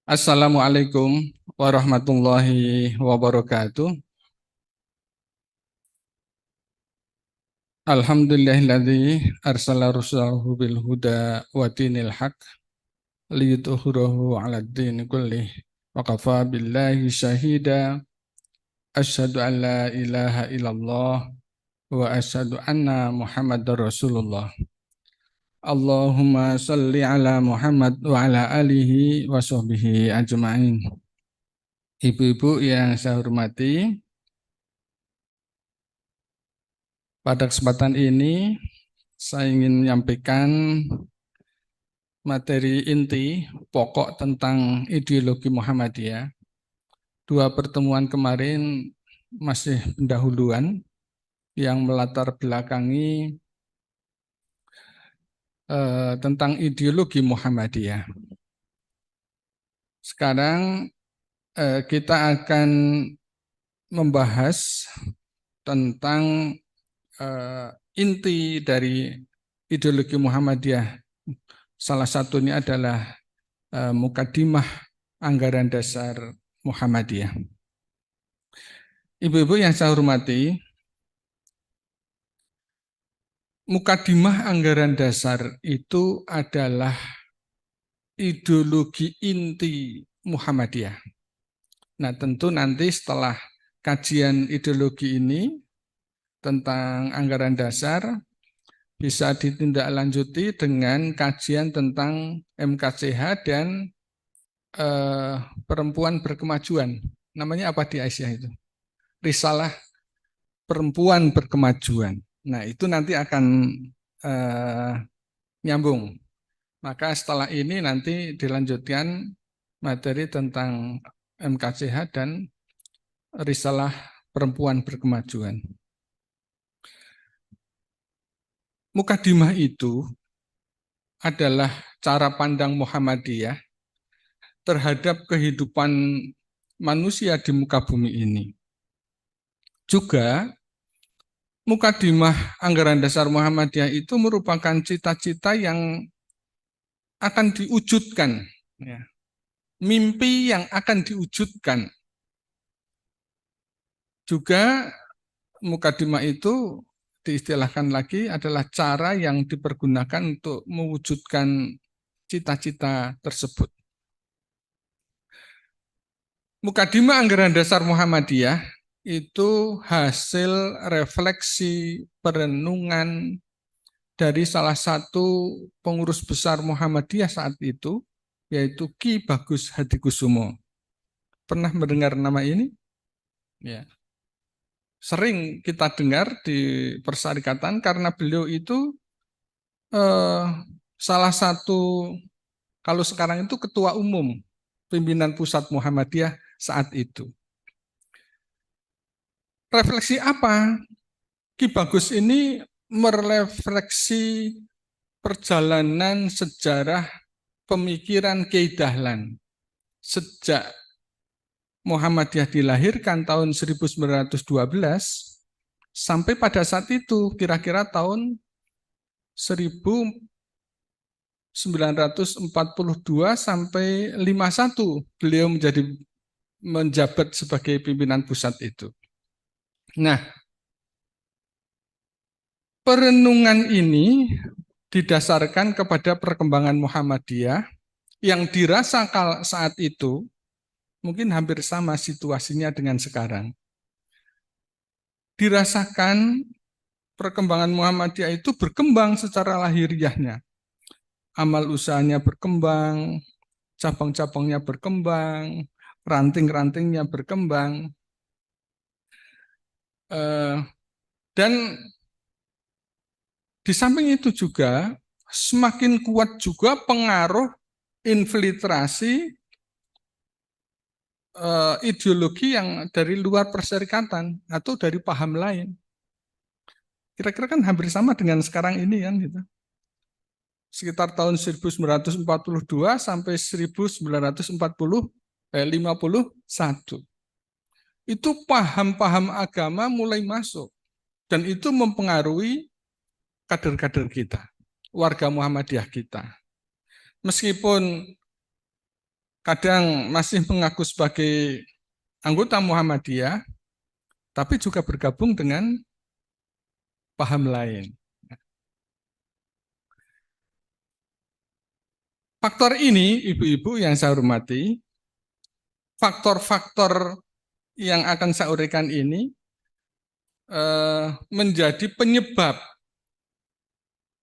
Assalamualaikum warahmatullahi wabarakatuh. Alhamdulillahilladzi arsala rasulahu bil huda wa dinil haq liyudhhirahu 'alad din kullih wa kafa billahi syahida asyhadu an la ilaha illallah wa asyhadu anna muhammadar rasulullah. Allahumma shalli ala Muhammad wa ala alihi wa sahbihi ajma'in. Ibu-ibu yang saya hormati, pada kesempatan ini saya ingin menyampaikan materi inti pokok tentang ideologi Muhammadiyah. Dua pertemuan kemarin masih pendahuluan yang melatar belakangi tentang ideologi Muhammadiyah. Sekarang kita akan membahas tentang inti dari ideologi Muhammadiyah. Salah satunya adalah Mukaddimah Anggaran Dasar Muhammadiyah. Ibu-ibu yang saya hormati, Mukaddimah Anggaran Dasar itu adalah ideologi inti Muhammadiyah. Nah, tentu nanti setelah kajian ideologi ini tentang anggaran dasar bisa ditindaklanjuti dengan kajian tentang MKCH dan perempuan berkemajuan. Namanya apa di Aisyah itu? Risalah Perempuan Berkemajuan. Nah, itu nanti akan nyambung. Maka setelah ini nanti dilanjutkan materi tentang MKCH dan Risalah Perempuan Berkemajuan. Mukaddimah itu adalah cara pandang Muhammadiyah terhadap kehidupan manusia di muka bumi ini. Juga Mukaddimah Anggaran Dasar Muhammadiyah itu merupakan cita-cita yang akan diwujudkan, ya. Mimpi yang akan diwujudkan. Juga Mukaddimah itu diistilahkan lagi adalah cara yang dipergunakan untuk mewujudkan cita-cita tersebut. Mukaddimah Anggaran Dasar Muhammadiyah itu hasil refleksi perenungan dari salah satu pengurus besar Muhammadiyah saat itu, yaitu Ki Bagus Hadikusumo. Pernah mendengar nama ini? Ya. Sering kita dengar di persyarikatan karena beliau itu salah satu, kalau sekarang itu ketua umum pimpinan pusat Muhammadiyah saat itu. Refleksi apa? Ki Bagus ini merefleksi perjalanan sejarah pemikiran Kiai Dahlan sejak Muhammadiyah dilahirkan tahun 1912 sampai pada saat itu kira-kira tahun 1942 sampai 51 beliau menjabat sebagai pimpinan pusat itu. Nah, perenungan ini didasarkan kepada perkembangan Muhammadiyah yang dirasa saat itu mungkin hampir sama situasinya dengan sekarang. Dirasakan perkembangan Muhammadiyah itu berkembang secara lahiriahnya. Amal usahanya berkembang, cabang-cabangnya berkembang, ranting-rantingnya berkembang. Dan di samping itu juga semakin kuat juga pengaruh infiltrasi ideologi yang dari luar perserikatan atau dari paham lain. Kira-kira kan hampir sama dengan sekarang ini kan gitu. Sekitar tahun 1942 sampai 1951. Itu paham-paham agama mulai masuk dan itu mempengaruhi kader-kader kita, warga Muhammadiyah kita. Meskipun kadang masih mengaku sebagai anggota Muhammadiyah, tapi juga bergabung dengan paham lain. Faktor ini, ibu-ibu yang saya hormati, faktor-faktor yang akan saya uraikan ini menjadi penyebab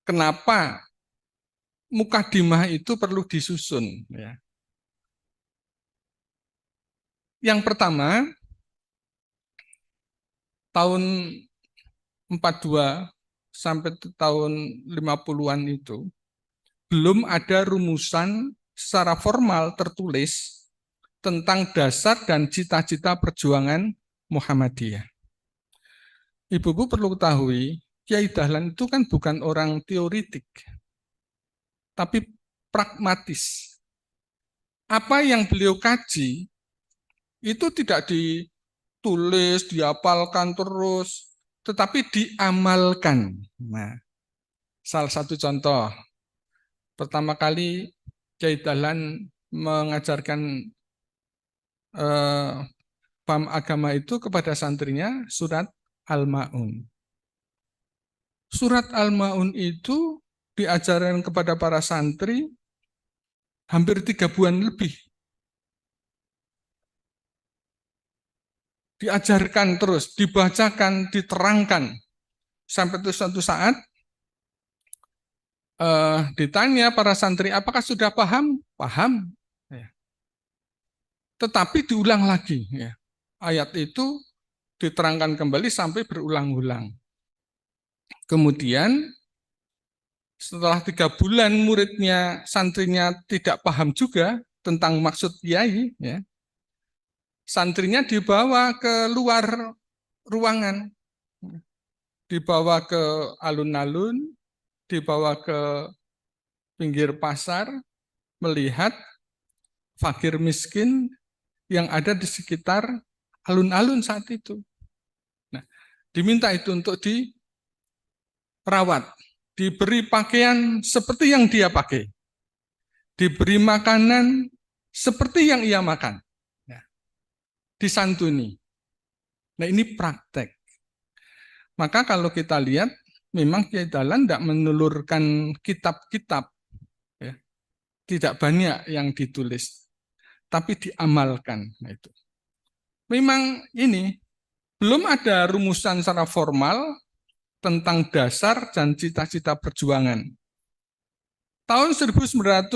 kenapa mukadimah itu perlu disusun. Ya. Yang pertama, tahun 42 sampai tahun 50-an itu, belum ada rumusan secara formal tertulis tentang dasar dan cita-cita perjuangan Muhammadiyah. Ibu-ibu perlu ketahui, Kiai Dahlan itu kan bukan orang teoritik, tapi pragmatis. Apa yang beliau kaji, itu tidak ditulis, dihafalkan terus, tetapi diamalkan. Nah, salah satu contoh, pertama kali Kiai Dahlan mengajarkan paham agama itu kepada santrinya surat Al-Ma'un. Surat Al-Ma'un itu diajarkan kepada para santri hampir 3 bulan lebih. Diajarkan terus, dibacakan, diterangkan. Sampai suatu saat ditanya para santri, apakah sudah paham? Paham. Ya. Tetapi diulang lagi. Ya. Ayat itu diterangkan kembali sampai berulang-ulang. Kemudian setelah 3 bulan muridnya, santrinya tidak paham juga tentang maksud kiai, ya, santrinya dibawa ke luar ruangan, dibawa ke alun-alun, dibawa ke pinggir pasar, melihat fakir miskin yang ada di sekitar alun-alun saat itu. Nah, diminta itu untuk dirawat, diberi pakaian seperti yang dia pakai, diberi makanan seperti yang ia makan, ya, disantuni. Nah, ini praktek. Maka kalau kita lihat, memang Kiai Dahlan tidak menelurkan kitab-kitab, ya, tidak banyak yang ditulis, tapi diamalkan. Nah, itu. Memang ini belum ada rumusan secara formal tentang dasar dan cita-cita perjuangan. Tahun 1912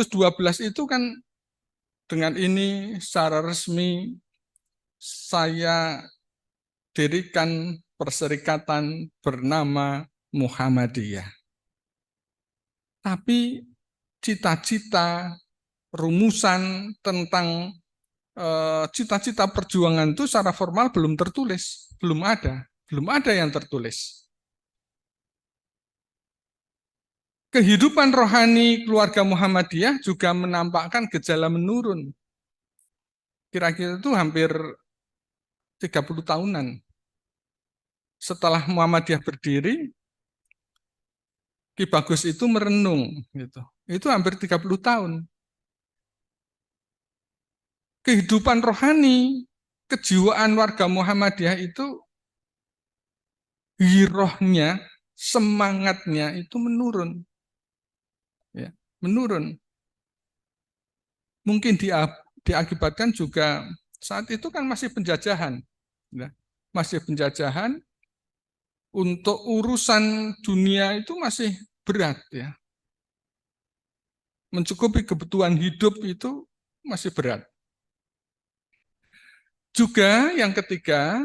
itu kan dengan ini secara resmi saya dirikan perserikatan bernama Muhammadiyah. Tapi cita-cita, rumusan tentang cita-cita perjuangan itu secara formal belum tertulis, belum ada yang tertulis. Kehidupan rohani keluarga Muhammadiyah juga menampakkan gejala menurun. Kira-kira itu hampir 30 tahunan. Setelah Muhammadiyah berdiri, Ki Bagus itu merenung. Gitu. Itu hampir 30 tahun. Kehidupan rohani, kejiwaan warga Muhammadiyah itu, girohnya, semangatnya itu menurun. Ya, menurun. Mungkin diakibatkan juga saat itu kan masih penjajahan. Ya, masih penjajahan, untuk urusan dunia itu masih berat, ya. Mencukupi kebutuhan hidup itu masih berat. Juga yang ketiga,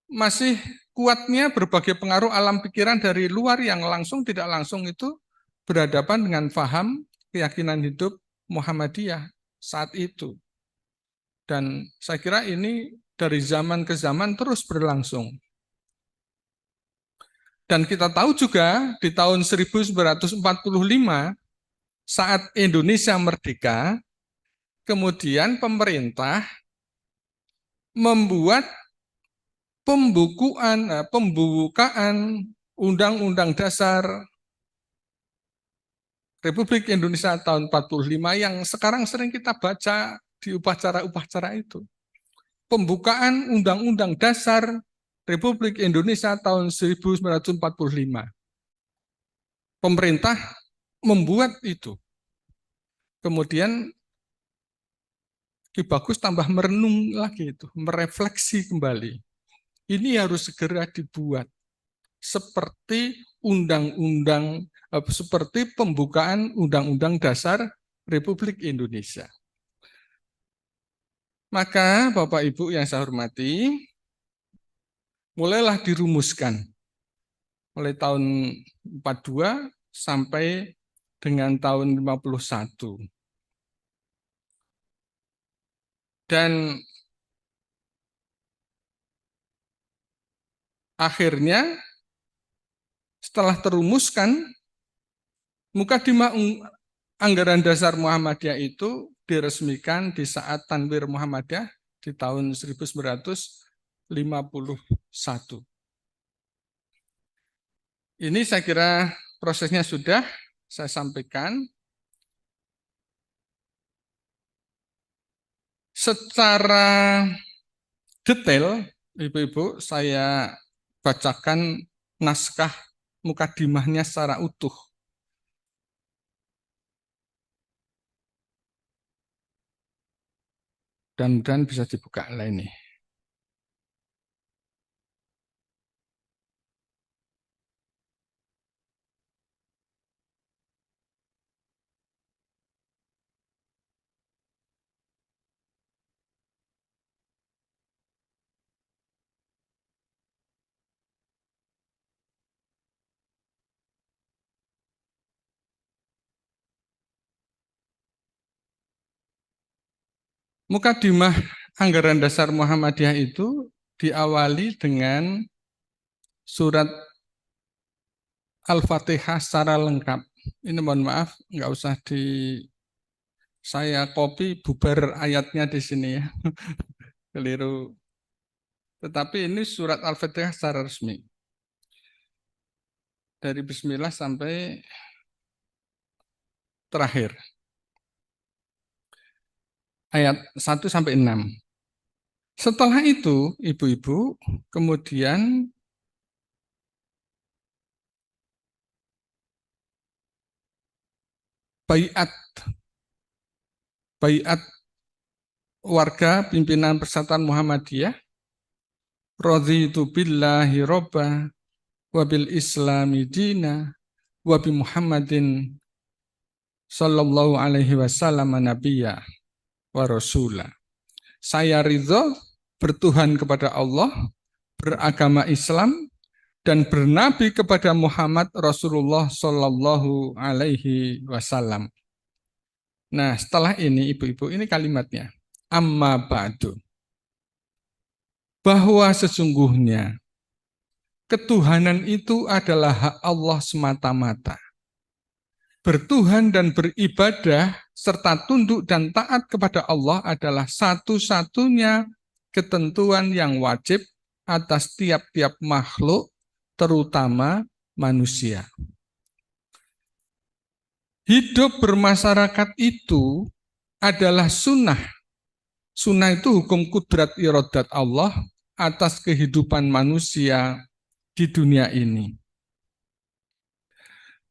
masih kuatnya berbagai pengaruh alam pikiran dari luar yang langsung tidak langsung itu berhadapan dengan paham keyakinan hidup Muhammadiyah saat itu. Dan saya kira ini dari zaman ke zaman terus berlangsung. Dan kita tahu juga di tahun 1945 saat Indonesia merdeka, kemudian pemerintah membuat pembukaan Undang-Undang Dasar Republik Indonesia tahun 45 yang sekarang sering kita baca di upacara-upacara itu. Pembukaan Undang-Undang Dasar Republik Indonesia tahun 1945. Pemerintah membuat itu. Kemudian Ki Bagus tambah merenung lagi itu, merefleksi kembali. Ini harus segera dibuat seperti seperti pembukaan Undang-Undang Dasar Republik Indonesia. Maka Bapak Ibu yang saya hormati, mulailah dirumuskan mulai tahun 42 sampai dengan tahun 51. Dan akhirnya setelah terumuskan, Mukadimah Anggaran Dasar Muhammadiyah itu diresmikan di saat Tanwir Muhammadiyah di tahun 1951. Ini saya kira prosesnya sudah saya sampaikan. Secara detail, Ibu-Ibu, saya bacakan naskah mukadimahnya secara utuh. Dan mudah-mudahan bisa dibuka lah ini. Mukadimah Anggaran Dasar Muhammadiyah itu diawali dengan surat Al-Fatihah secara lengkap. Ini mohon maaf, nggak usah saya copy bubar ayatnya di sini ya. Keliru. Tetapi ini surat Al-Fatihah secara resmi. Dari Bismillah sampai terakhir. Ayat 1 sampai 6. Setelah itu, Ibu-ibu, kemudian baiat warga pimpinan Persatuan Muhammadiyah, raditu billahi robba wa bil islami dina wa bi Muhammadin sallallahu alaihi wasallam nabiyya wa rasulah. Saya ridho bertuhan kepada Allah, beragama Islam, dan bernabi kepada Muhammad Rasulullah sallallahu alaihi wasallam. Nah, setelah ini Ibu-ibu, ini kalimatnya. Amma ba'du. Bahwa sesungguhnya ketuhanan itu adalah hak Allah semata-mata. Bertuhan dan beribadah serta tunduk dan taat kepada Allah adalah satu-satunya ketentuan yang wajib atas tiap-tiap makhluk, terutama manusia. Hidup bermasyarakat itu adalah sunnah. Sunnah itu hukum kudrat irodat Allah atas kehidupan manusia di dunia ini.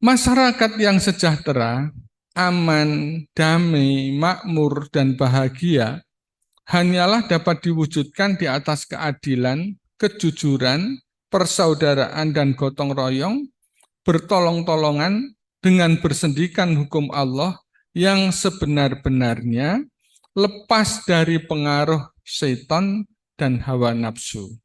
Masyarakat yang sejahtera, aman, damai, makmur, dan bahagia hanyalah dapat diwujudkan di atas keadilan, kejujuran, persaudaraan, dan gotong royong, bertolong-tolongan dengan bersendikan hukum Allah yang sebenar-benarnya, lepas dari pengaruh setan dan hawa nafsu.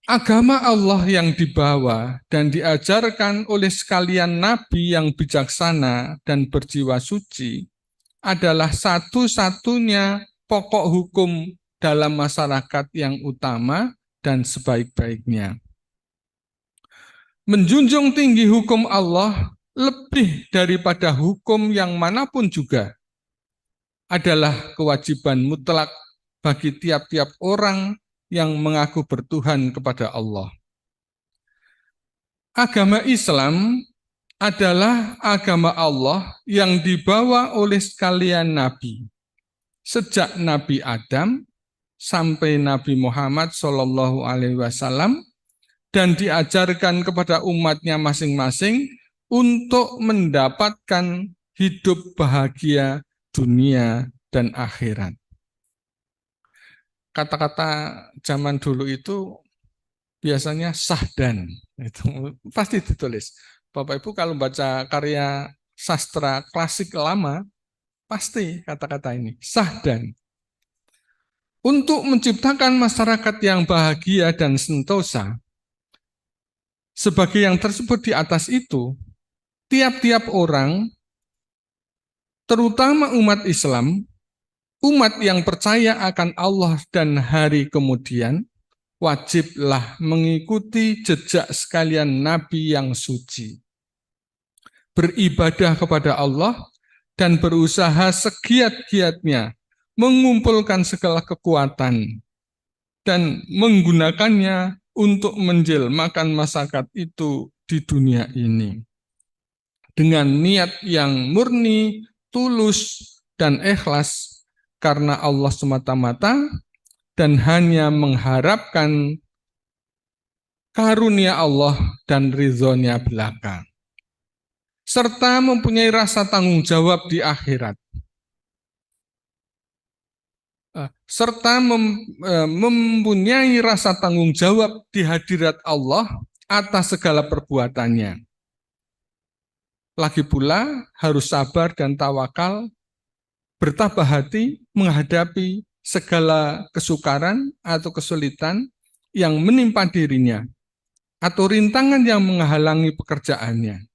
Agama Allah yang dibawa dan diajarkan oleh sekalian nabi yang bijaksana dan berjiwa suci adalah satu-satunya pokok hukum dalam masyarakat yang utama dan sebaik-baiknya. Menjunjung tinggi hukum Allah lebih daripada hukum yang manapun juga adalah kewajiban mutlak bagi tiap-tiap orang yang mengaku bertuhan kepada Allah. Agama Islam adalah agama Allah yang dibawa oleh sekalian nabi. Sejak Nabi Adam sampai Nabi Muhammad SAW dan diajarkan kepada umatnya masing-masing untuk mendapatkan hidup bahagia dunia dan akhirat. Kata-kata zaman dulu itu biasanya sahdan, itu pasti ditulis. Bapak Ibu kalau baca karya sastra klasik lama, pasti kata-kata ini, sahdan. Untuk menciptakan masyarakat yang bahagia dan sentosa, sebagai yang tersebut di atas itu, tiap-tiap orang, terutama umat Islam, umat yang percaya akan Allah dan hari kemudian, wajiblah mengikuti jejak sekalian nabi yang suci. Beribadah kepada Allah dan berusaha segiat-giatnya mengumpulkan segala kekuatan dan menggunakannya untuk menjelmakan masyarakat itu di dunia ini. Dengan niat yang murni, tulus, dan ikhlas karena Allah semata-mata dan hanya mengharapkan karunia Allah dan ridhonya belaka. Serta mempunyai rasa tanggung jawab di akhirat. Serta mempunyai rasa tanggung jawab di hadirat Allah atas segala perbuatannya. Lagi pula harus sabar dan tawakal, bertabah hati menghadapi segala kesukaran atau kesulitan yang menimpa dirinya atau rintangan yang menghalangi pekerjaannya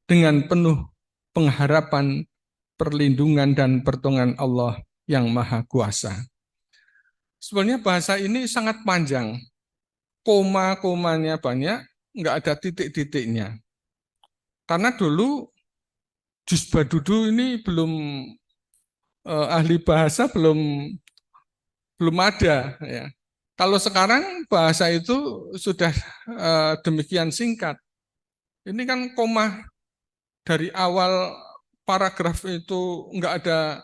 dengan penuh pengharapan, perlindungan dan pertolongan Allah yang Maha Kuasa. Sebenarnya bahasa ini sangat panjang, koma-komanya banyak, nggak ada titik-titiknya. Karena dulu Jus Badudu ini belum ahli bahasa belum ada ya. Kalau sekarang bahasa itu sudah demikian singkat. Ini kan koma dari awal paragraf itu nggak ada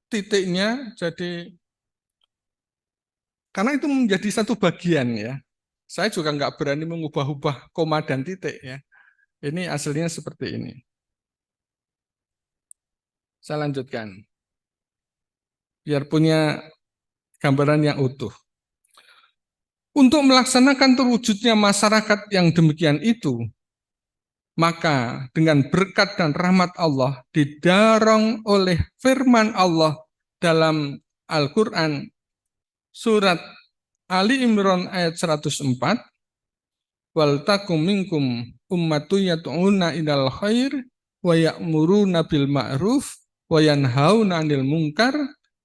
titiknya, jadi karena itu menjadi satu bagian ya. Saya juga nggak berani mengubah-ubah koma dan titik ya. Ini aslinya seperti ini. Saya lanjutkan. Biar punya gambaran yang utuh. Untuk melaksanakan terwujudnya masyarakat yang demikian itu, maka dengan berkat dan rahmat Allah didorong oleh firman Allah dalam Al-Quran surat Ali Imran ayat 104, wal takum minkum ummatu yad'una ilal khair wa ya'muruna bil ma'ruf wa yanhauna 'anil munkar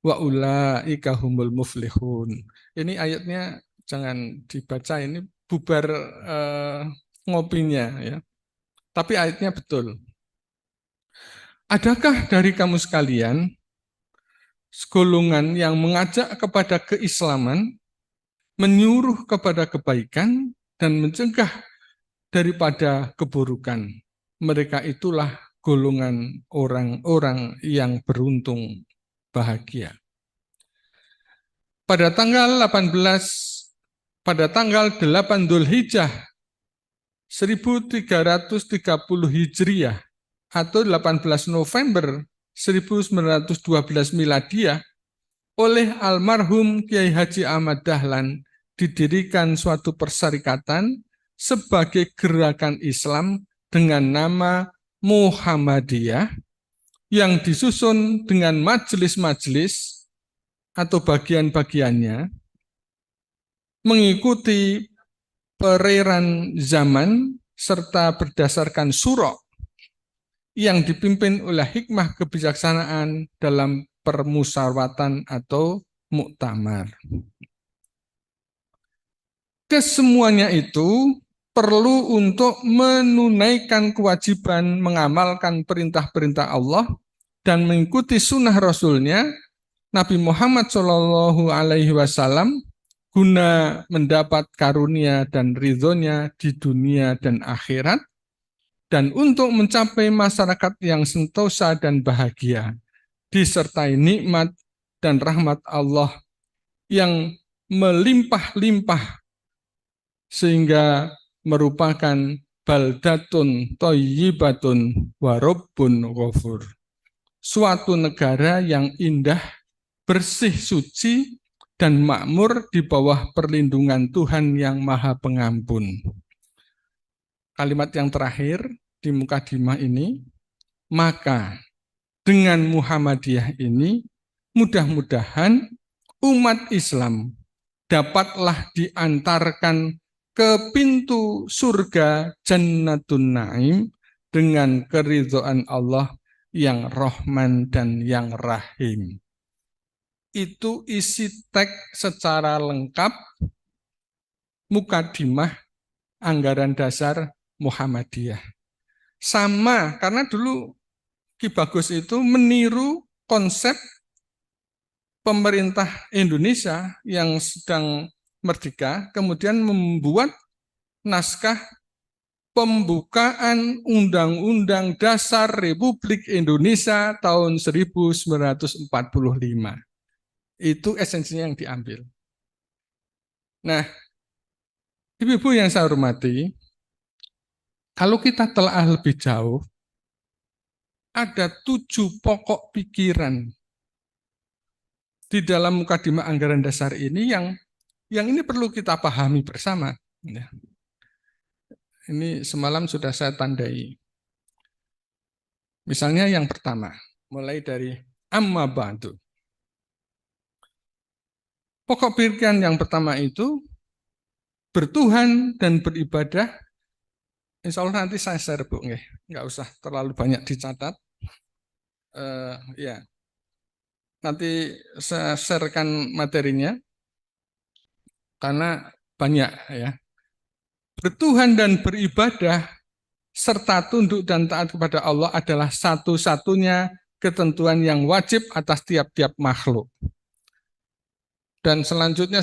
wa ulaika humul muflihun. Ini ayatnya jangan dibaca, ini bubar ngopinya ya. Tapi ayatnya betul. Adakah dari kamu sekalian golongan yang mengajak kepada keislaman, menyuruh kepada kebaikan dan mencegah daripada keburukan? Mereka itulah golongan orang-orang yang beruntung bahagia. Pada tanggal 8 Dzulhijjah 1330 Hijriah atau 18 November 1912 Miladiah oleh almarhum Kiai Haji Ahmad Dahlan didirikan suatu perserikatan sebagai gerakan Islam dengan nama Muhammadiyah yang disusun dengan majelis-majelis atau bagian-bagiannya mengikuti pereran zaman serta berdasarkan surah yang dipimpin oleh hikmah kebijaksanaan dalam permusyawaratan atau muktamar. Kesemuanya itu perlu untuk menunaikan kewajiban mengamalkan perintah-perintah Allah dan mengikuti sunnah Rasulnya Nabi Muhammad SAW guna mendapat karunia dan ridhonya di dunia dan akhirat Dan untuk mencapai masyarakat yang sentosa dan bahagia, disertai nikmat dan rahmat Allah yang melimpah-limpah sehingga merupakan baldatun thayyibatun wa rabbun ghafur. Suatu negara yang indah, bersih, suci, dan makmur di bawah perlindungan Tuhan yang Maha Pengampun. Kalimat yang terakhir di mukadimah ini, maka dengan Muhammadiyah ini mudah-mudahan umat Islam dapatlah diantarkan ke pintu surga Jannatun Naim dengan keridhaan Allah yang Rahman dan yang Rahim. Itu isi teks secara lengkap mukadimah anggaran dasar Muhammadiyah. Sama, karena dulu Ki Bagus itu meniru konsep pemerintah Indonesia yang sedang merdeka, kemudian membuat naskah pembukaan Undang-Undang Dasar Republik Indonesia tahun 1945. Itu esensinya yang diambil. Nah, ibu-ibu yang saya hormati, kalau kita telah lebih jauh, ada 7 pokok pikiran di dalam mukadimah anggaran dasar ini yang ini perlu kita pahami bersama. Ini semalam sudah saya tandai. Misalnya yang pertama, mulai dari amma ba'du. Pokok pikiran yang pertama itu bertuhan dan beribadah. Insya Allah nanti saya share, Bu, nggak usah terlalu banyak dicatat. Ya, nanti saya sharekan materinya karena banyak ya. Bertuhan dan beribadah serta tunduk dan taat kepada Allah adalah satu-satunya ketentuan yang wajib atas tiap-tiap makhluk. Dan selanjutnya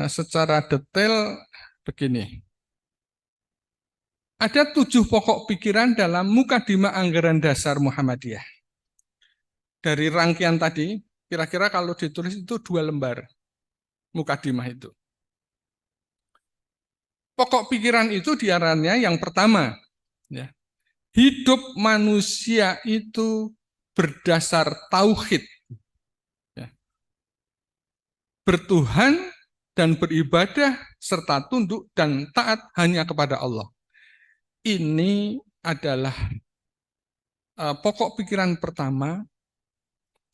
secara detail begini. Ada 7 pokok pikiran dalam mukadimah anggaran dasar Muhammadiyah. Dari rangkaian tadi, kira-kira kalau ditulis itu 2 lembar mukadimah itu. Pokok pikiran itu diarahnya yang pertama, ya, hidup manusia itu berdasar tauhid, ya, bertuhan dan beribadah serta tunduk dan taat hanya kepada Allah. Ini adalah pokok pikiran pertama.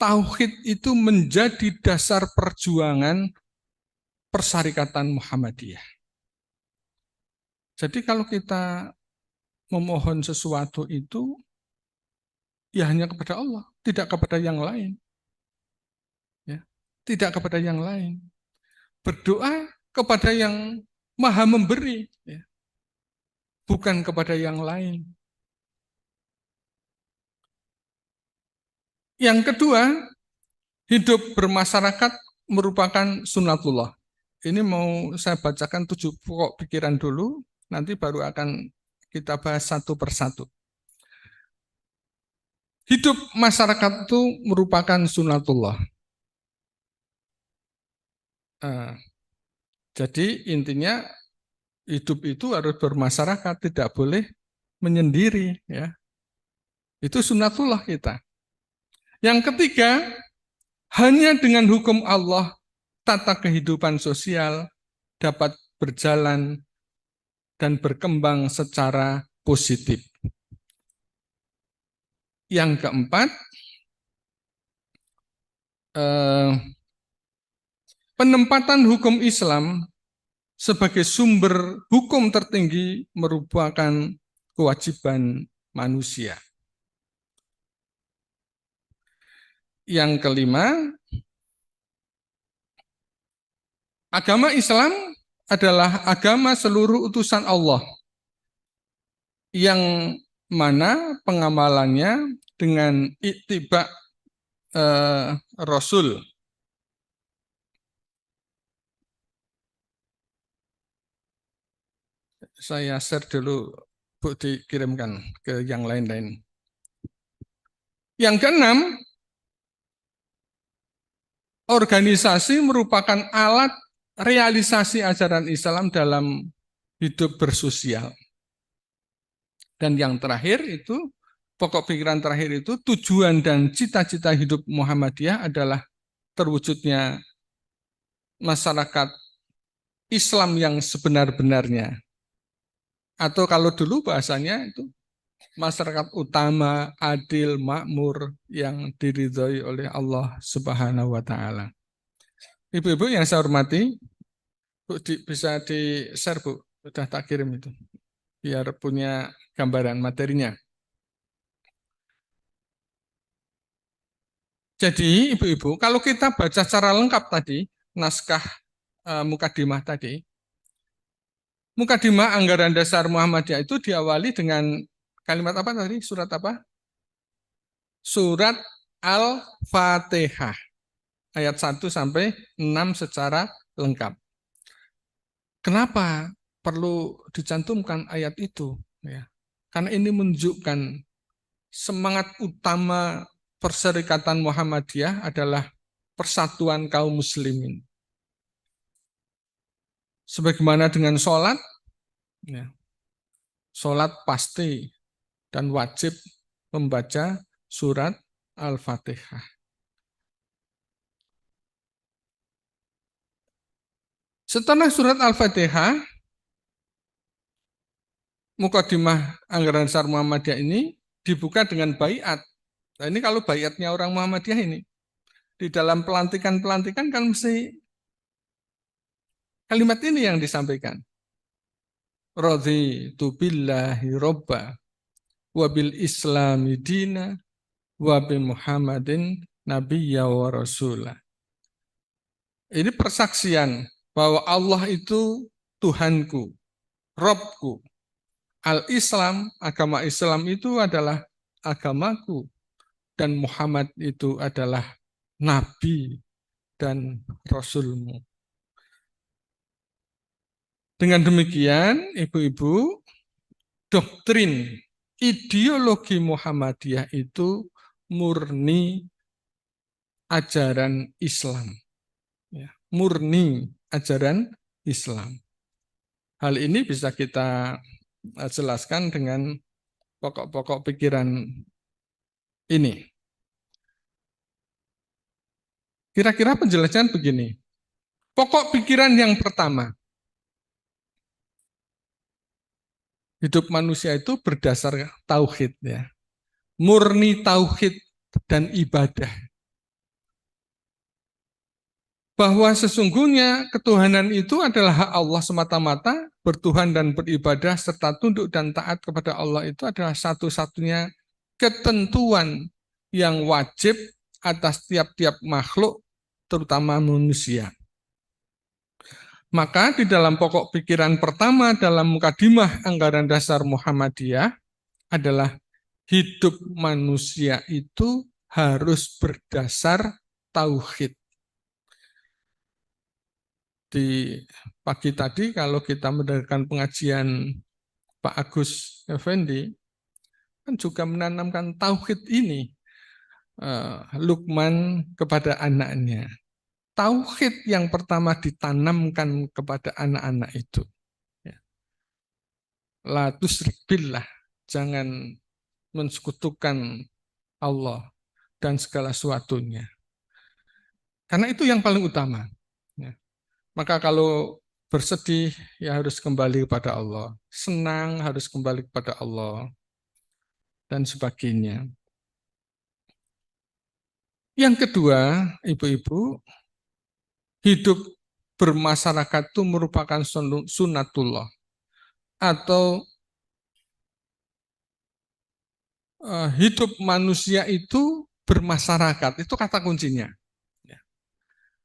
Tauhid itu menjadi dasar perjuangan Persyarikatan Muhammadiyah. Jadi kalau kita memohon sesuatu itu ya hanya kepada Allah, tidak kepada yang lain. Ya, tidak kepada yang lain. Berdoa kepada yang Maha Memberi, ya, bukan kepada yang lain. Yang kedua, hidup bermasyarakat merupakan sunatullah. Ini mau saya bacakan 7 pokok pikiran dulu, nanti baru akan kita bahas satu persatu. Hidup masyarakat itu merupakan sunatullah. Jadi intinya hidup itu harus bermasyarakat, tidak boleh menyendiri. Ya. Itu sunatullah kita. Yang ketiga, hanya dengan hukum Allah, tata kehidupan sosial dapat berjalan dan berkembang secara positif. Yang keempat, penempatan hukum Islam sebagai sumber hukum tertinggi merupakan kewajiban manusia. Yang kelima, agama Islam adalah agama seluruh utusan Allah yang mana pengamalannya dengan ittiba Rasul. saya share dulu, Bu, dikirimkan ke yang lain-lain. Yang keenam, organisasi merupakan alat realisasi ajaran Islam dalam hidup bersosial. Dan yang terakhir itu, pokok pikiran terakhir itu, tujuan dan cita-cita hidup Muhammadiyah adalah terwujudnya masyarakat Islam yang sebenar-benarnya. Atau kalau dulu bahasanya itu masyarakat utama, adil, makmur, yang diridhoi oleh Allah Subhanahu wa Ta'ala. Ibu-ibu yang saya hormati, Bu, bisa di-share, Bu, sudah tak kirim itu, biar punya gambaran materinya. Jadi, ibu-ibu, kalau kita baca secara lengkap tadi, naskah Mukadimah tadi, Mukadimah Anggaran Dasar Muhammadiyah itu diawali dengan kalimat apa tadi? Surat apa? Surat Al-Fatihah. Ayat 1 sampai 6 secara lengkap. Kenapa perlu dicantumkan ayat itu? Ya. Karena ini menunjukkan semangat utama Perserikatan Muhammadiyah adalah persatuan kaum muslimin. Sebagaimana dengan sholat, ya, sholat pasti dan wajib membaca surat Al-Fatihah. Setelah surat Al-Fatihah, Mukadimah Anggaran Dasar Muhammadiyah ini dibuka dengan baiat. Nah, ini kalau baiatnya orang Muhammadiyah ini, di dalam pelantikan-pelantikan kan mesti kalimat ini yang disampaikan. Raditu billahi robba, wabil islami dina, wabi Muhammadin nabiyya wa rasulah. Ini persaksian bahwa Allah itu Tuhanku, Robku. Al-Islam, agama Islam itu adalah agamaku. Dan Muhammad itu adalah Nabi dan Rasulmu. Dengan demikian, ibu-ibu, doktrin ideologi Muhammadiyah itu murni ajaran Islam. Ya, murni ajaran Islam. Hal ini bisa kita jelaskan dengan pokok-pokok pikiran ini. Kira-kira penjelasan begini. Pokok pikiran yang pertama, hidup manusia itu berdasar tauhid, ya. Murni tauhid dan ibadah. Bahwa sesungguhnya ketuhanan itu adalah hak Allah semata-mata, bertuhan dan beribadah serta tunduk dan taat kepada Allah itu adalah satu-satunya ketentuan yang wajib atas tiap-tiap makhluk, terutama manusia. Maka di dalam pokok pikiran pertama dalam Mukadimah Anggaran Dasar Muhammadiyah adalah hidup manusia itu harus berdasar tauhid. Di pagi tadi kalau kita mendengarkan pengajian Pak Agus Effendi, kan juga menanamkan tauhid ini, Luqman kepada anaknya. Tauhid yang pertama ditanamkan kepada anak-anak itu. La tusyrik billah, jangan mensekutukan Allah dan segala sesuatunya. Karena itu yang paling utama. Maka kalau bersedih, ya harus kembali kepada Allah. Senang harus kembali kepada Allah. Dan sebagainya. Yang kedua, ibu-ibu, hidup bermasyarakat itu merupakan sunnatullah. Atau hidup manusia itu bermasyarakat. Itu kata kuncinya.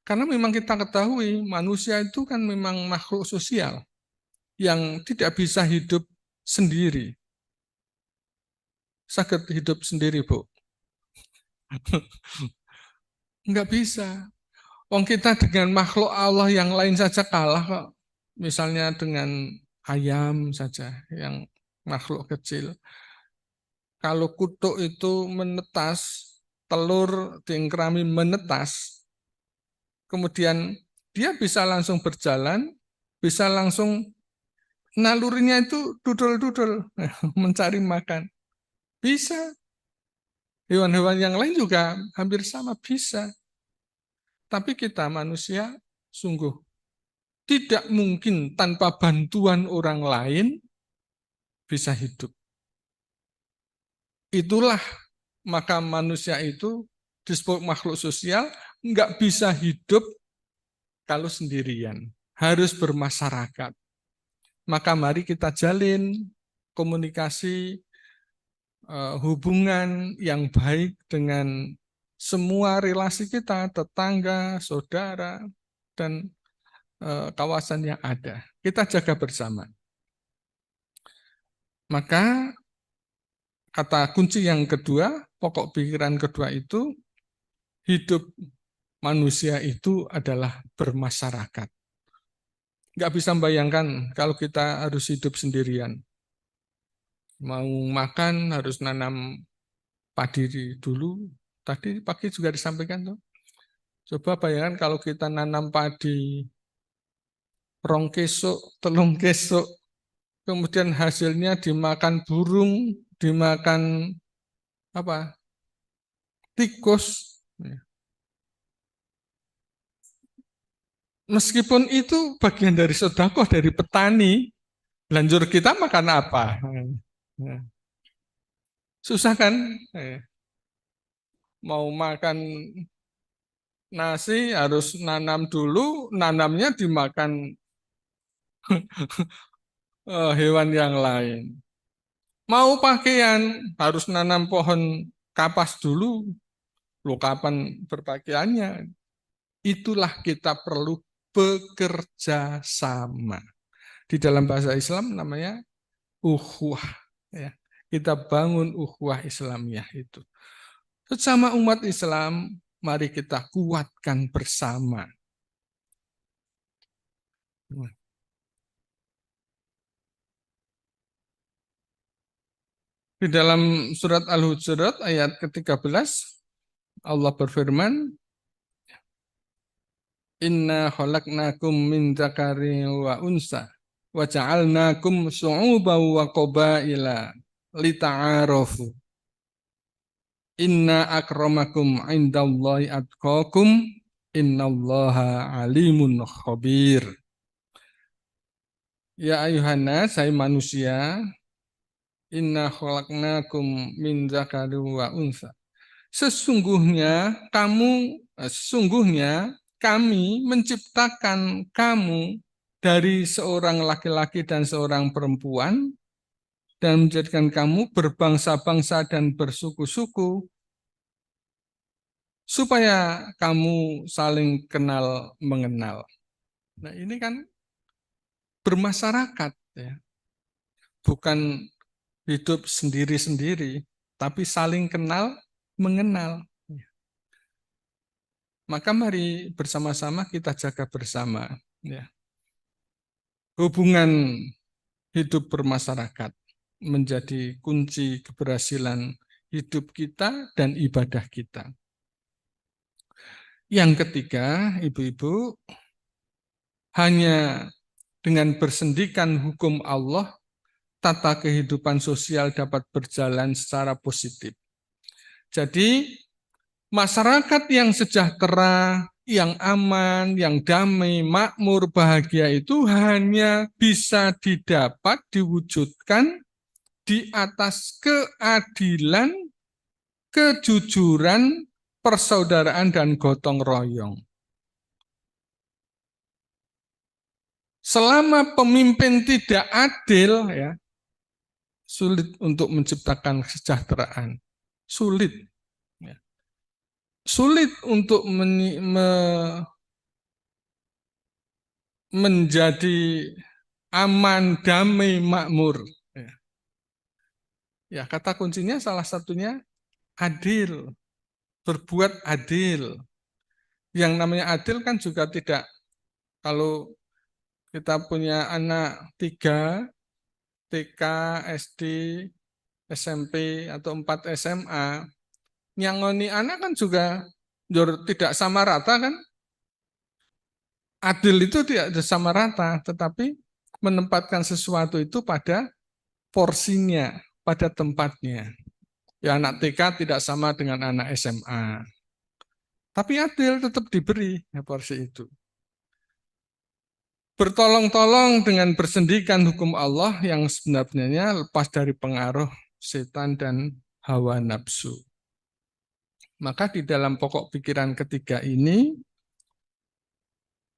Karena memang kita ketahui manusia itu kan memang makhluk sosial yang tidak bisa hidup sendiri. Sakit hidup sendiri, Bu? Enggak bisa. Wong kita dengan makhluk Allah yang lain saja kalah kok. Misalnya dengan ayam saja yang makhluk kecil. Kalau kutuk itu menetas, telur cengkrami menetas, kemudian dia bisa langsung berjalan, bisa langsung nalurinya itu dudul-dudul, mencari makan. Bisa. Hewan-hewan yang lain juga hampir sama bisa. Tapi kita manusia sungguh tidak mungkin tanpa bantuan orang lain bisa hidup. Itulah maka manusia itu disebut makhluk sosial, nggak bisa hidup kalau sendirian. Harus bermasyarakat. Maka mari kita jalin komunikasi, hubungan yang baik dengan semua relasi kita, tetangga, saudara, dan kawasan yang ada. Kita jaga bersama. Maka kata kunci yang kedua, pokok pikiran kedua itu, hidup manusia itu adalah bermasyarakat. Nggak bisa membayangkan kalau kita harus hidup sendirian. Mau makan harus nanam padi dulu. Tadi pagi juga disampaikan tuh. Coba bayangkan kalau kita nanam padi, rong kesuk, telung kesuk, kemudian hasilnya dimakan burung, dimakan apa? Tikus. Meskipun itu bagian dari sedekah dari petani, lanjut kita makan apa? Susah kan? Mau makan nasi harus nanam dulu, nanamnya dimakan hewan yang lain. Mau pakaian harus nanam pohon kapas dulu, lo kapan berpakaiannya? Itulah kita perlu bekerja sama. Di dalam bahasa Islam namanya ukhuwah. Ya. Kita bangun ukhuwah Islamiyah itu. Sesama umat Islam, mari kita kuatkan bersama. Di dalam surat Al-Hujurat ayat ke-13, Allah berfirman, Inna khalaqnakum min dzakari wa unsa wa ja'alnakum syu'uban wa qabaila lita'arafu. Inna akramakum indallahi atqakum innallaha alimun khabir. Ya ayuhana, saya manusia, inna khalaqnakum min dzakari wa unsa. Sesungguhnya kami menciptakan kamu dari seorang laki-laki dan seorang perempuan dan menjadikan kamu berbangsa-bangsa dan bersuku-suku supaya kamu saling kenal mengenal. Nah, ini kan bermasyarakat ya. Bukan hidup sendiri-sendiri, tapi saling kenal mengenal. Maka mari bersama-sama kita jaga bersama ya. Hubungan hidup bermasyarakat menjadi kunci keberhasilan hidup kita dan ibadah kita. Yang ketiga, ibu-ibu, hanya dengan bersendikan hukum Allah, tata kehidupan sosial dapat berjalan secara positif. Jadi, masyarakat yang sejahtera, yang aman, yang damai, makmur, bahagia itu hanya bisa didapat, diwujudkan di atas keadilan, kejujuran, persaudaraan, dan gotong royong. Selama pemimpin tidak adil, ya, sulit untuk menciptakan kesejahteraan. Sulit. Ya. Sulit untuk menjadi aman, damai, makmur. Ya, kata kuncinya salah satunya adil, berbuat adil. Yang namanya adil kan juga tidak, kalau kita punya anak 3, TK, SD, SMP, atau 4 SMA, nyangoni anak kan juga tidak sama rata kan? Adil itu tidak sama rata, tetapi menempatkan sesuatu itu pada porsinya, pada tempatnya. Ya anak TK tidak sama dengan anak SMA. Tapi adil tetap diberi ya, porsi itu. Bertolong-tolong dengan bersendikan hukum Allah yang sebenarnya lepas dari pengaruh setan dan hawa nafsu. Maka di dalam pokok pikiran ketiga ini,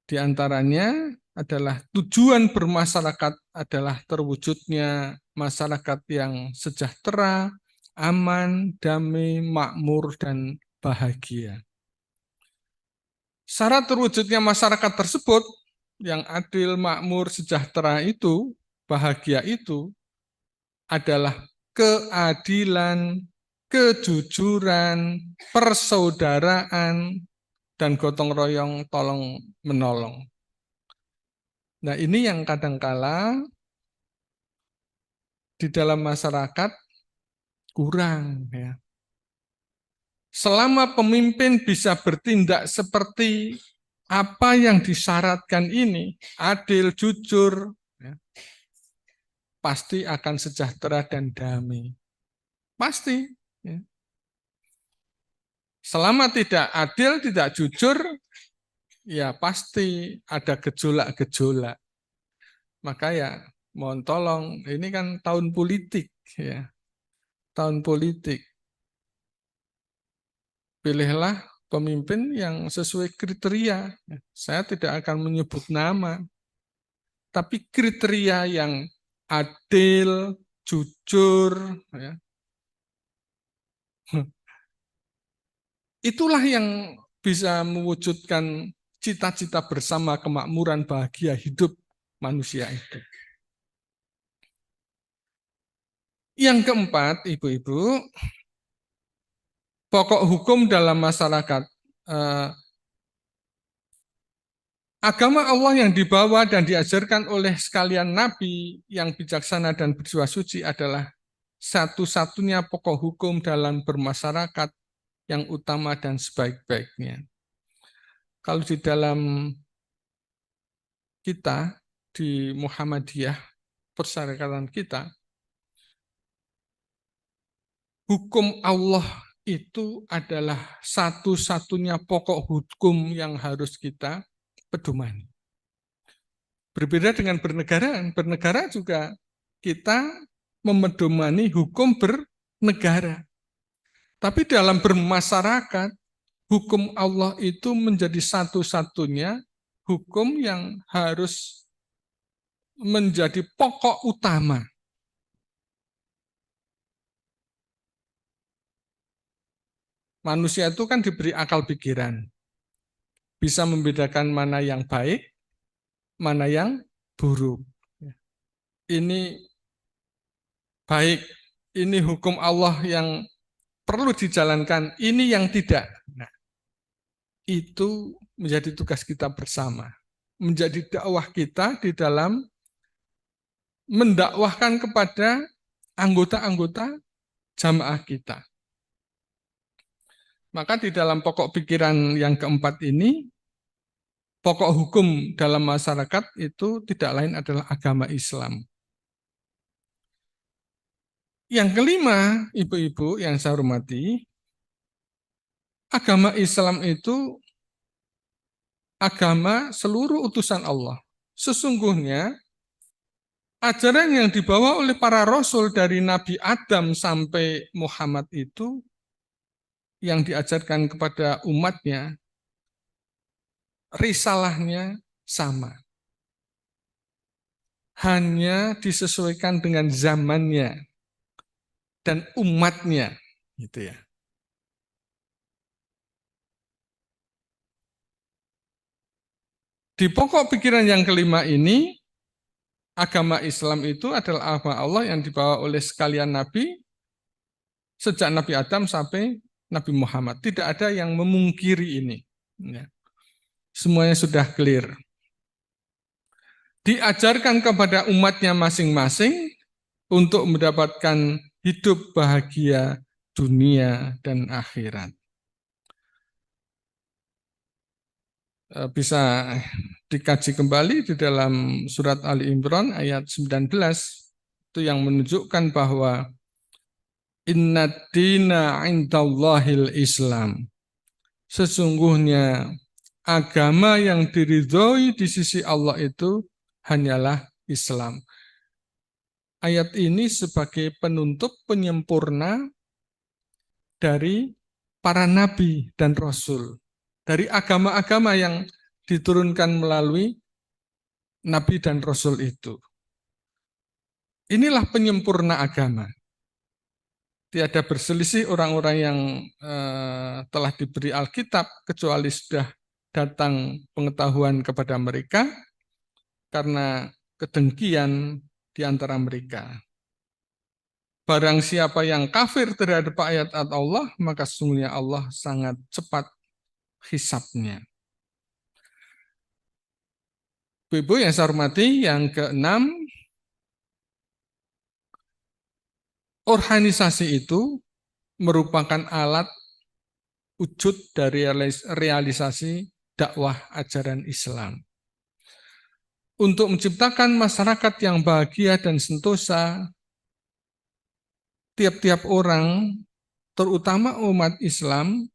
diantaranya adalah tujuan bermasyarakat adalah terwujudnya masyarakat yang sejahtera, aman, damai, makmur, dan bahagia. Syarat terwujudnya masyarakat tersebut yang adil, makmur, sejahtera itu, bahagia itu adalah keadilan, kejujuran, persaudaraan, dan gotong royong tolong menolong. Nah, ini yang kadangkala di dalam masyarakat kurang ya. Selama pemimpin bisa bertindak seperti apa yang disyaratkan ini, adil, jujur, ya, pasti akan sejahtera dan damai. Pasti. Ya. Selama tidak adil, tidak jujur, ya pasti ada gejolak-gejolak. Maka ya mohon tolong, ini kan tahun politik, ya, tahun politik. Pilihlah pemimpin yang sesuai kriteria. Saya tidak akan menyebut nama, tapi kriteria yang adil, jujur, ya. Itulah yang bisa mewujudkan cita-cita bersama kemakmuran bahagia hidup manusia itu. Yang keempat, ibu-ibu, pokok hukum dalam masyarakat. Agama Allah yang dibawa dan diajarkan oleh sekalian Nabi yang bijaksana dan berjiwa suci adalah satu-satunya pokok hukum dalam bermasyarakat yang utama dan sebaik-baiknya. Kalau di dalam kita, di Muhammadiyah, persyaratan kita, hukum Allah itu adalah satu-satunya pokok hukum yang harus kita pedomani. Berbeda dengan bernegara, bernegara juga kita memedomani hukum bernegara. Tapi dalam bermasyarakat, hukum Allah itu menjadi satu-satunya hukum yang harus menjadi pokok utama. Manusia itu kan diberi akal pikiran. Bisa membedakan mana yang baik, mana yang buruk. Ini baik, ini hukum Allah yang perlu dijalankan, ini yang tidak. Nah, itu menjadi tugas kita bersama. Menjadi dakwah kita di dalam mendakwahkan kepada anggota-anggota jamaah kita. Maka di dalam pokok pikiran yang keempat ini, pokok hukum dalam masyarakat itu tidak lain adalah agama Islam. Yang kelima, ibu-ibu yang saya hormati, agama Islam itu agama seluruh utusan Allah. Sesungguhnya, ajaran yang dibawa oleh para rasul dari Nabi Adam sampai Muhammad itu, yang diajarkan kepada umatnya, risalahnya sama. Hanya disesuaikan dengan zamannya dan umatnya, gitu ya. Di pokok pikiran yang kelima ini, agama Islam itu adalah agama Allah yang dibawa oleh sekalian Nabi, sejak Nabi Adam sampai Nabi Muhammad. Tidak ada yang memungkiri ini. Ya. Semuanya sudah clear. diajarkan kepada umatnya masing-masing untuk mendapatkan hidup bahagia dunia dan akhirat. Bisa dikaji kembali di dalam surat Ali Imran ayat 19, itu yang menunjukkan bahwa inna dina indallahil Islam. Sesungguhnya agama yang diridhoi di sisi Allah itu hanyalah Islam. Ayat ini sebagai penutup penyempurna dari para nabi dan rasul, dari agama-agama yang diturunkan melalui nabi dan rasul itu. Inilah penyempurna agama. Tiada berselisih orang-orang yang telah diberi Alkitab kecuali sudah datang pengetahuan kepada mereka karena kedengkian di antara mereka. Barang siapa yang kafir terhadap ayat Allah, maka sesungguhnya Allah sangat cepat hisabnya. Ibu yang saya hormati, yang keenam, organisasi itu merupakan alat wujud dari realisasi dakwah ajaran Islam. Untuk menciptakan masyarakat yang bahagia dan sentosa, tiap-tiap orang, terutama umat Islam,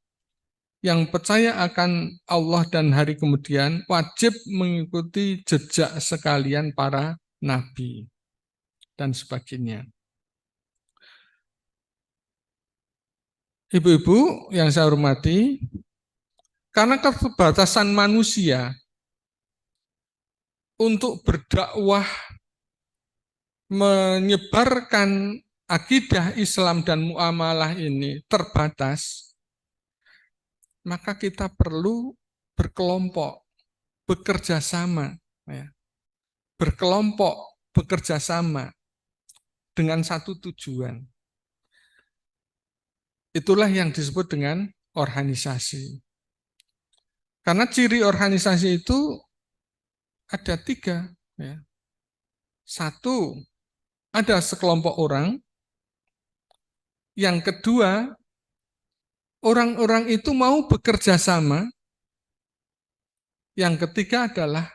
yang percaya akan Allah dan hari kemudian, wajib mengikuti jejak sekalian para nabi dan sebagainya. Ibu-ibu yang saya hormati, karena keterbatasan manusia untuk berdakwah menyebarkan akidah Islam dan muamalah ini terbatas, maka kita perlu berkelompok, bekerja sama, ya. Berkelompok, bekerja sama dengan satu tujuan. Itulah yang disebut dengan organisasi. Karena ciri organisasi itu ada 3. Ya. 1, ada sekelompok orang. Yang kedua, orang-orang itu mau bekerja sama. Yang ketiga adalah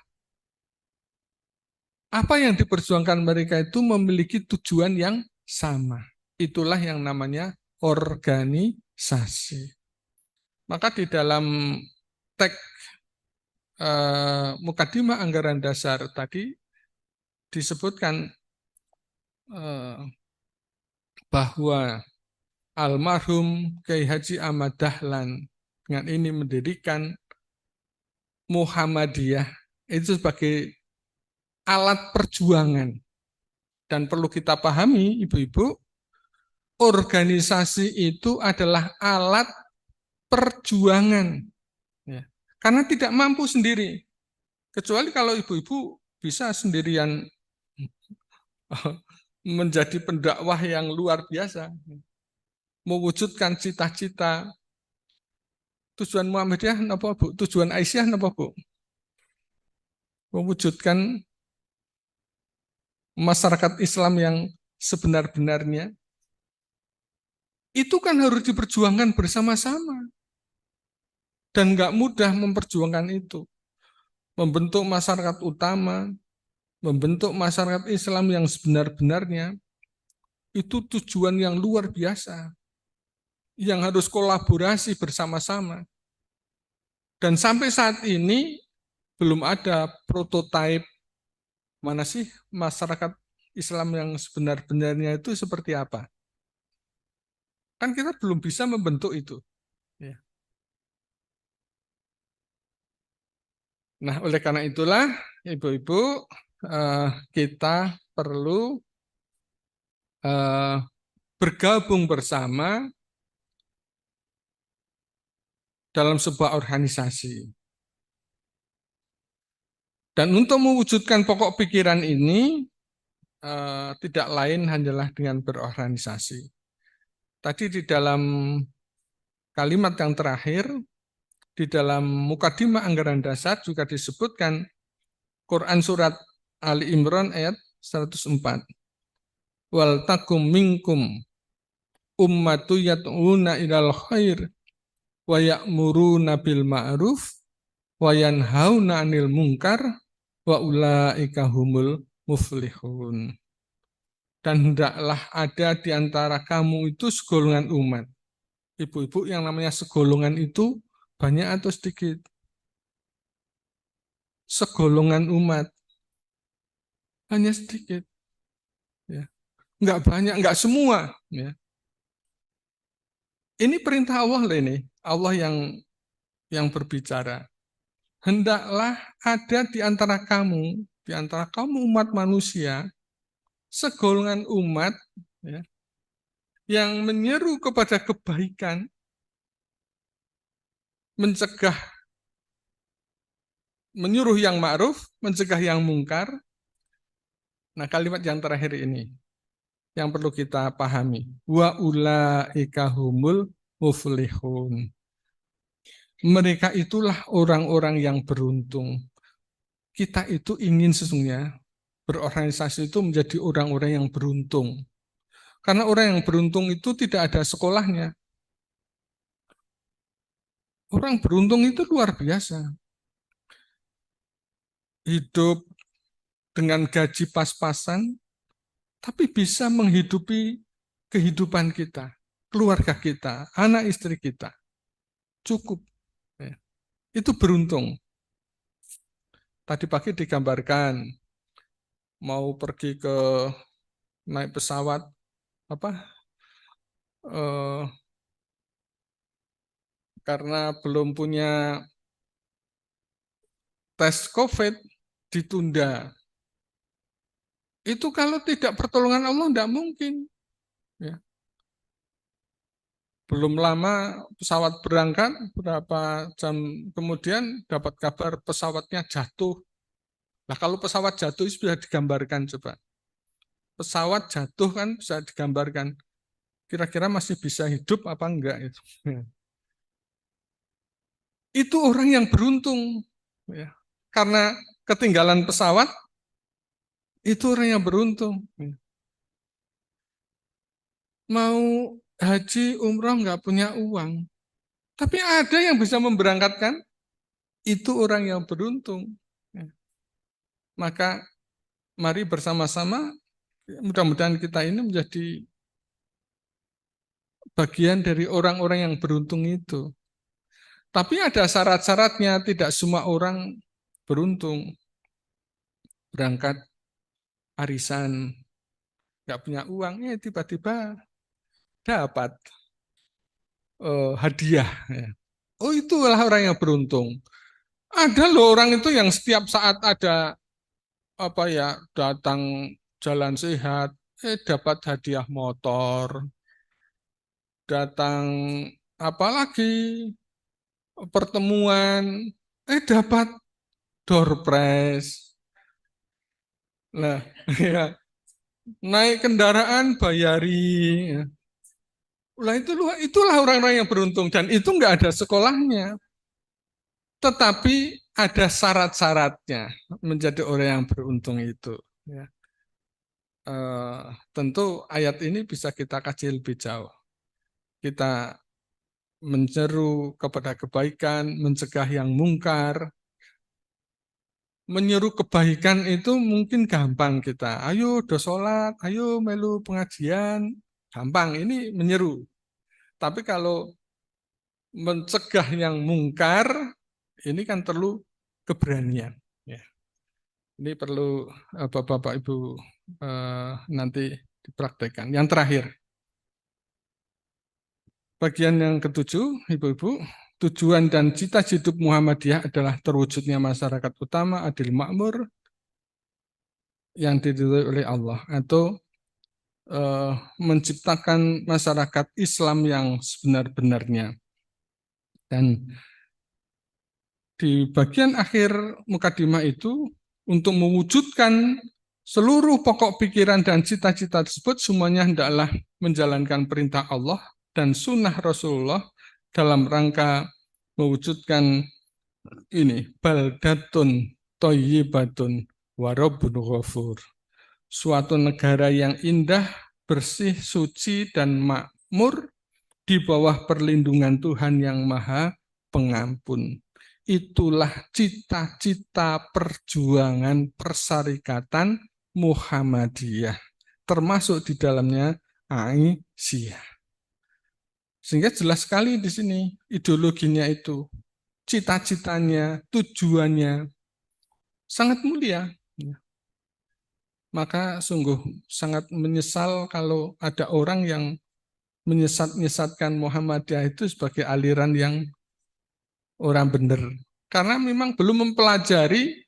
apa yang diperjuangkan mereka itu memiliki tujuan yang sama. Itulah yang namanya organisasi. Maka di dalam teks Mukadimah Anggaran Dasar tadi disebutkan bahwa almarhum Kiai Haji Ahmad Dahlan dengan ini mendirikan Muhammadiyah itu sebagai alat perjuangan. Dan perlu kita pahami, ibu-ibu, organisasi itu adalah alat perjuangan. Ya. Karena tidak mampu sendiri. Kecuali kalau ibu-ibu bisa sendirian menjadi pendakwah yang luar biasa. Mewujudkan cita-cita. Tujuan Muhammadiyah apa, Bu? Tujuan Aisyah apa, Bu? Mewujudkan masyarakat Islam yang sebenar-benarnya. Itu kan harus diperjuangkan bersama-sama. Dan nggak mudah memperjuangkan itu. Membentuk masyarakat utama, membentuk masyarakat Islam yang sebenar-benarnya, itu tujuan yang luar biasa. Yang harus kolaborasi bersama-sama. Dan sampai saat ini, belum ada prototipe mana sih masyarakat Islam yang sebenar-benarnya itu seperti apa. Kan kita belum bisa membentuk itu. Ya. Nah, oleh karena itulah, ibu-ibu, kita perlu bergabung bersama dalam sebuah organisasi. Dan untuk mewujudkan pokok pikiran ini, tidak lain hanyalah dengan berorganisasi. Tadi di dalam kalimat yang terakhir, di dalam Mukadimah Anggaran Dasar juga disebutkan Quran surat Ali Imran ayat 104. Wal takum minkum ummatu yat'una ilal khair wa ya'muruna bil ma'ruf wa yanhauna 'anil munkar wa ulaika humul muflihun. Dan hendaklah ada di antara kamu itu segolongan umat. Ibu-ibu, yang namanya segolongan itu banyak atau sedikit? Segolongan umat hanya sedikit, ya. Enggak banyak, enggak semua, ya. Ini perintah Allah loh ini. Allah yang berbicara. Hendaklah ada di antara kamu umat manusia, segolongan umat, ya, yang menyeru kepada kebaikan, mencegah, menyuruh yang ma'ruf, mencegah yang mungkar. Nah, kalimat yang terakhir ini yang perlu kita pahami. Wa ulaika humul muflihun. Mereka itulah orang-orang yang beruntung. Kita itu ingin sesungguhnya berorganisasi itu menjadi orang-orang yang beruntung. Karena orang yang beruntung itu tidak ada sekolahnya. Orang beruntung itu luar biasa. Hidup dengan gaji pas-pasan, tapi bisa menghidupi kehidupan kita, keluarga kita, anak istri kita. Cukup. Ya. Itu beruntung. Tadi pagi digambarkan, mau pergi ke naik pesawat, eh, karena belum punya tes COVID, ditunda. Itu kalau tidak pertolongan Allah tidak mungkin. Ya. Belum lama pesawat berangkat, berapa jam kemudian dapat kabar pesawatnya jatuh. Nah, kalau pesawat jatuh itu bisa digambarkan coba. Pesawat jatuh kan bisa digambarkan. Kira-kira masih bisa hidup apa enggak itu. Itu orang yang beruntung. Ya. Karena ketinggalan pesawat, itu orang yang beruntung. Mau haji, umroh nggak punya uang. Tapi ada yang bisa memberangkatkan, itu orang yang beruntung. Maka mari bersama-sama, mudah-mudahan kita ini menjadi bagian dari orang-orang yang beruntung itu. Tapi ada syarat-syaratnya, tidak semua orang beruntung. Berangkat arisan, nggak punya uang, tiba-tiba dapat hadiah. Oh, itulah orang yang beruntung. Ada loh orang itu yang setiap saat ada datang jalan sehat, dapat hadiah motor, datang apalagi pertemuan, dapat door prize. Nah, ya, naik kendaraan bayari. Lah itulah orang-orang yang beruntung dan itu nggak ada sekolahnya. Tetapi ada syarat-syaratnya menjadi orang yang beruntung itu. Ya. Tentu ayat ini bisa kita kaji lebih jauh. Kita menyeru kepada kebaikan, mencegah yang mungkar. Menyeru kebaikan itu mungkin gampang kita. Ayo do sholat, ayo melu pengajian. Gampang, ini menyeru. Tapi kalau mencegah yang mungkar, ini kan perlu keberanian. Ya. Ini perlu Bapak Ibu nanti dipraktekkan. Yang terakhir, bagian yang ketujuh, Ibu-Ibu, tujuan dan cita-cita hidup Muhammadiyah adalah terwujudnya masyarakat utama, adil makmur, yang diridhoi oleh Allah, atau menciptakan masyarakat Islam yang sebenar-benarnya. Dan di bagian akhir mukadimah itu, untuk mewujudkan seluruh pokok pikiran dan cita-cita tersebut, semuanya hendaklah menjalankan perintah Allah dan sunnah Rasulullah dalam rangka mewujudkan ini baldatun thayyibatun wa rabbun ghafur. Suatu negara yang indah, bersih, suci, dan makmur di bawah perlindungan Tuhan yang Maha Pengampun. Itulah cita-cita perjuangan persyarikatan Muhammadiyah, termasuk di dalamnya Aisyah. Sehingga jelas sekali di sini ideologinya itu, cita-citanya, tujuannya sangat mulia. Maka sungguh sangat menyesal kalau ada orang yang menyesat-nyesatkan Muhammadiyah itu sebagai aliran yang orang benar. Karena memang belum mempelajari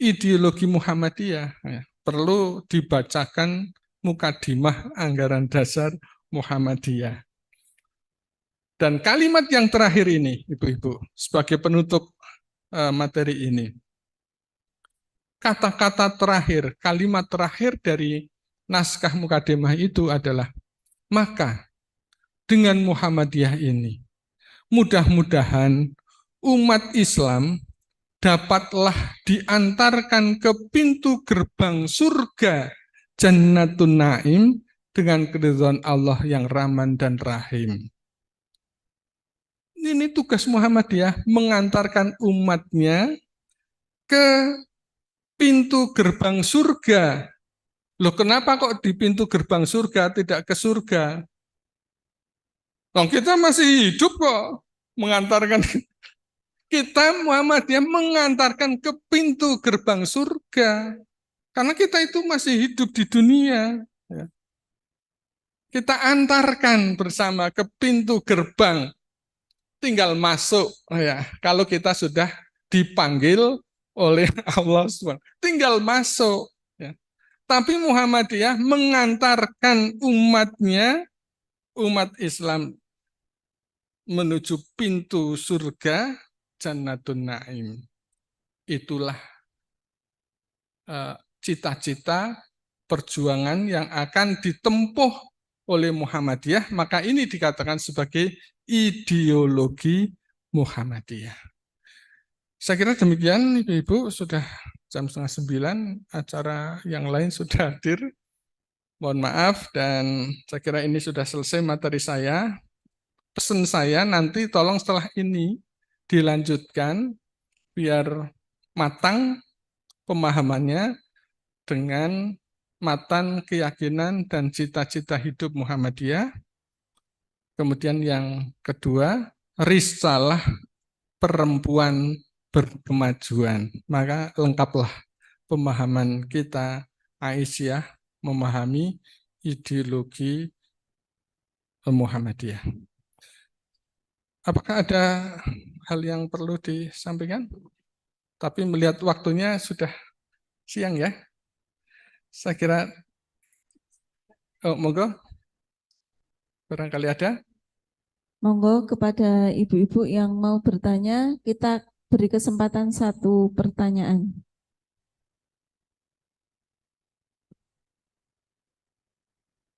ideologi Muhammadiyah. Perlu dibacakan mukadimah anggaran dasar Muhammadiyah. Dan kalimat yang terakhir ini, Ibu-ibu, sebagai penutup materi ini. Kata-kata terakhir, kalimat terakhir dari naskah mukadimah itu adalah, maka dengan Muhammadiyah ini, mudah-mudahan umat Islam dapatlah diantarkan ke pintu gerbang surga Jannatun Naim dengan keridhaan Allah yang Rahman dan Rahim. Ini tugas Muhammadiyah, mengantarkan umatnya ke pintu gerbang surga. Loh, kenapa kok di pintu gerbang surga tidak ke surga? Loh, kita masih hidup kok, mengantarkan kita Muhammadiyah mengantarkan ke pintu gerbang surga. Karena kita itu masih hidup di dunia. Kita antarkan bersama ke pintu gerbang. Tinggal masuk. Kalau kita sudah dipanggil oleh Allah SWT. Tinggal masuk. Tapi Muhammadiyah mengantarkan umatnya, umat Islam, menuju pintu surga Jannatun Naim. Itulah cita-cita perjuangan yang akan ditempuh oleh Muhammadiyah, maka ini dikatakan sebagai ideologi Muhammadiyah. Saya kira demikian, Ibu-ibu, sudah jam 8:30, acara yang lain sudah hadir. Mohon maaf, dan saya kira ini sudah selesai materi saya. Pesan saya nanti tolong setelah ini dilanjutkan biar matang pemahamannya dengan matan keyakinan dan cita-cita hidup Muhammadiyah. Kemudian yang kedua, risalah perempuan berkemajuan. Maka lengkaplah pemahaman kita Aisyah memahami ideologi Muhammadiyah. Apakah ada hal yang perlu disampaikan? Tapi melihat waktunya sudah siang ya. Saya kira, monggo, barangkali ada. Monggo kepada ibu-ibu yang mau bertanya, kita beri kesempatan satu pertanyaan.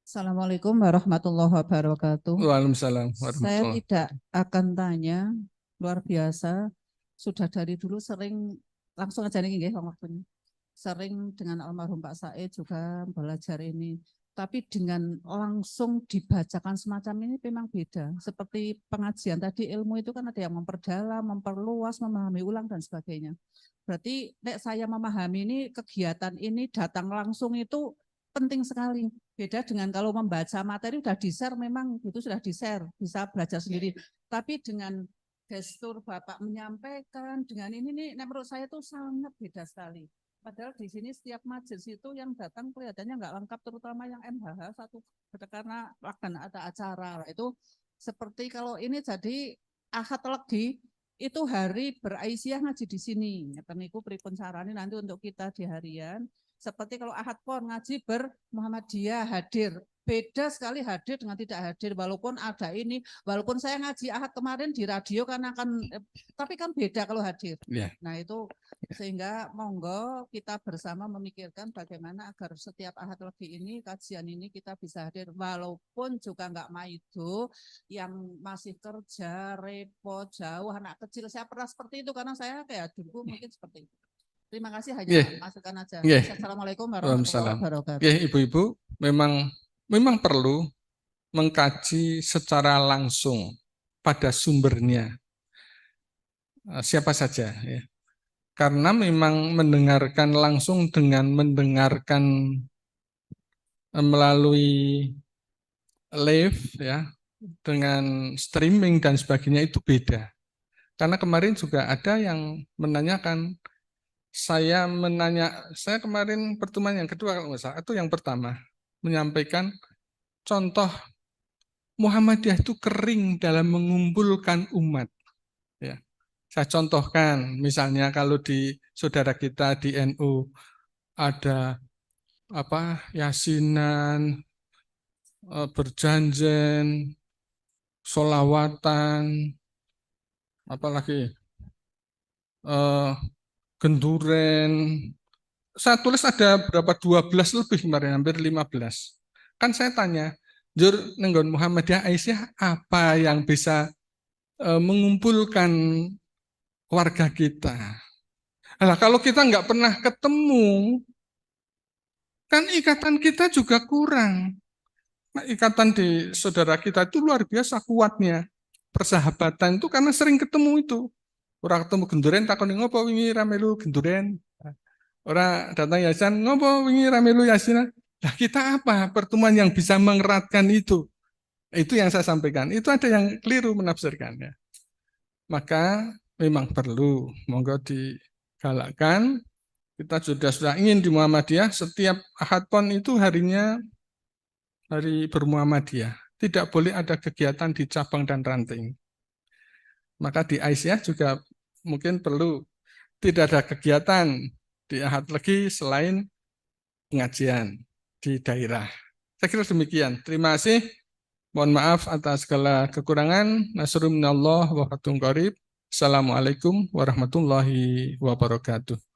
Assalamualaikum warahmatullahi wabarakatuh. Waalaikumsalam Saya warahmatullahi. tidak akan tanya, luar biasa. Sudah dari dulu sering, langsung aja nih waktunya. Sering dengan almarhum Pak Said juga belajar ini. Tapi dengan langsung dibacakan semacam ini memang beda. Seperti pengajian tadi, ilmu itu kan ada yang memperdalam, memperluas, memahami ulang dan sebagainya. Berarti nek saya memahami ini, kegiatan ini datang langsung itu penting sekali. Beda dengan kalau membaca materi sudah di-share, memang itu sudah di-share, bisa belajar sendiri. Tapi dengan gestur Bapak menyampaikan, dengan ini nih, menurut saya itu sangat beda sekali. Padahal di sini setiap majelis itu yang datang kelihatannya nggak lengkap, terutama yang MHH satu, karena akan ada acara. Itu seperti kalau ini jadi Ahad Legi, itu hari beraisyah ngaji di sini. Niku pripun carane nanti untuk kita di harian. Seperti kalau Ahad Pon ngaji Muhammadiyah hadir. Beda sekali hadir dengan tidak hadir, walaupun ada ini, walaupun saya ngaji Ahad kemarin di radio karena tapi kan beda kalau hadir. Yeah. Nah itu sehingga monggo kita bersama memikirkan bagaimana agar setiap Ahad Legi ini, kajian ini kita bisa hadir, walaupun juga nggak maido, yang masih kerja, repot, jauh, anak kecil. Saya pernah seperti itu karena saya kayak dulu mungkin seperti itu. Terima kasih, hanya Nggih. masukan aja. Nggih. Assalamualaikum warahmatullahi Waalaikumsalam. wabarakatuh. Nggih, Ibu-ibu, memang perlu mengkaji secara langsung pada sumbernya siapa saja ya. Karena memang mendengarkan langsung dengan mendengarkan melalui live ya, dengan streaming dan sebagainya itu beda. Karena kemarin juga ada yang menanyakan, saya kemarin pertemuan yang kedua kalau nggak salah, itu yang pertama menyampaikan contoh Muhammadiyah itu kering dalam mengumpulkan umat. Ya. Saya contohkan, misalnya kalau di saudara kita di NU ada yasinan, berjanjen, solawatan, apalagi genduren. Saya tulis ada berapa 12 lebih kemarin, hampir 15. Kan saya tanya, Jur nenggon Muhammadiyah Aisyah apa yang bisa mengumpulkan warga kita? Nah, kalau kita nggak pernah ketemu, kan ikatan kita juga kurang. Nah, ikatan di saudara kita itu luar biasa kuatnya. Persahabatan itu karena sering ketemu itu. Orang ketemu genduren takoni ngopo wingi ramelu genduren. Orang datang yayasan ngopo wingi ramelu yasin. Nah, kita apa? Pertemuan yang bisa mengeratkan itu. Itu yang saya sampaikan. Itu ada yang keliru menafsirkannya. Maka memang perlu monggo digalakkan. Kita sudah ingin di Muhammadiyah setiap Ahad Pon itu harinya hari bermuhammadiyah. Tidak boleh ada kegiatan di cabang dan ranting. Maka di Aisyah juga mungkin perlu tidak ada kegiatan di Ahad Legi selain pengajian di daerah. Saya kira demikian. Terima kasih. Mohon maaf atas segala kekurangan. Nasrun minallah wa fathun qarib. Assalamualaikum warahmatullahi wabarakatuh.